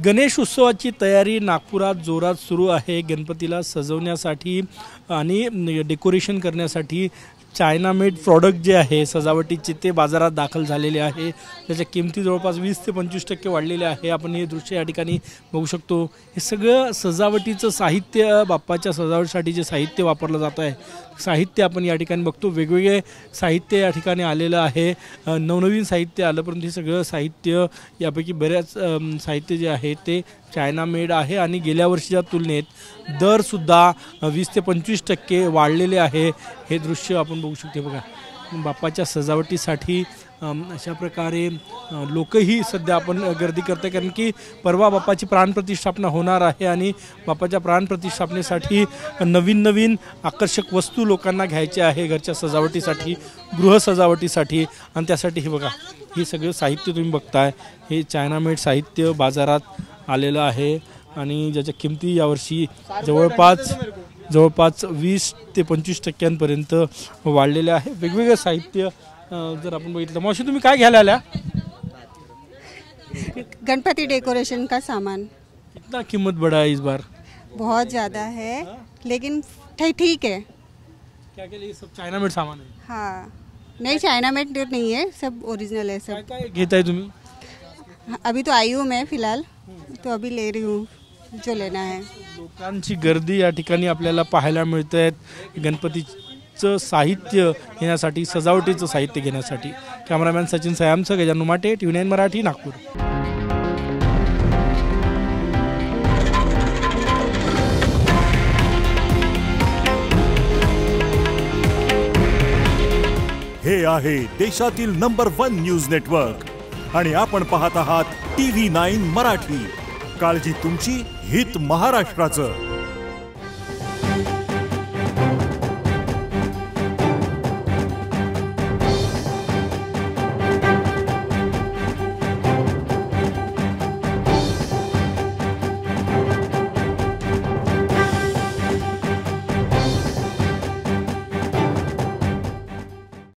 गणेश उत्सवाची तयारी नागपुरात जोरात सुरू आहे। गणपतीला सजवण्यासाठी आणि डेकोरेशन करण्यासाठी चायना मेड प्रॉडक्ट जे आहे सजावटीचे ते बाजारात दाखल झालेले आहे। त्याच्या किमती जवळपास 20 ते 25% वाढलेले आहे। आपण हे दृश्य या ठिकाणी बघू शकतो। हे सगळं सजावटीचं साहित्य, बाप्पाच्या सजावटीसाठी जे साहित्य वापरलं जात आहे साहित्य आपण या ठिकाणी बघतो। वेगवेगळे साहित्य या ठिकाणी आलेलं आहे। नवनवीन साहित्य आलं, परंतु हे सगळं साहित्य यापैकी बऱ्याच साहित्य जे आहे ते चायना मेड आहे आणि गेल्या वर्षीच्या तुलनेत दरसुद्धा 20 ते 25% वाढलेले आहे। हे दृश्य आपण बघू शकतो। बघा, बाप्पाच्या सजावटीसाठी अशा प्रकारे लोकही सध्या आपण गर्दी करते, कारण की परवा बाप्पाची प्राणप्रतिष्ठापना होणार आहे आणि बाप्पाच्या प्राणप्रतिष्ठापनेसाठी नवीन नवीन आकर्षक वस्तू लोकांना घ्यायचे आहे घरच्या सजावटीसाठी, गृह सजावटीसाठी। आणि त्यासाठी हे बघा, हे सगळं साहित्य तुम्ही बघताय, हे चायना मेड साहित्य बाजारात आलेलं आहे आणि ज्याच्या किमती यावर्षी जवळपास 20 ते 25% वाढलेले आहे। वेगवेगळे साहित्य जर आपण बघितलं, मावशी तुम्ही काय घ्यायला आल्या? गणपति डेकोरेशन का सामान। कितना कीमत बढ़ा है इस बार? बहुत ज़्यादा है, लेकिन ठीक है। क्या क्या ये सब चाइना मेड सामान है? हाँ, नहीं चाइना मेड नहीं है, सब ओरिजिनल है सब। काय घेत आहे तुम्ही? अभी तो आई हूँ मैं फिलहाल, तो अभी ले रही हूँ जो लेना है। लोकांची गर्दी या ठिकाणी आपल्याला पाहायला मिळते आहेत गणपतीचं साहित्य घेण्यासाठी, सजावटीचं साहित्य घेण्यासाठी। कॅमेरामॅन सचिन सयामसह गजानन माटे, TV9 मराठी, नागपूर। हे आहे देशातील नंबर 1 न्यूज नेटवर्क आणि आपण पाहत आहात TV9 मराठी। काळजी तुमची, हित महाराष्ट्राचं।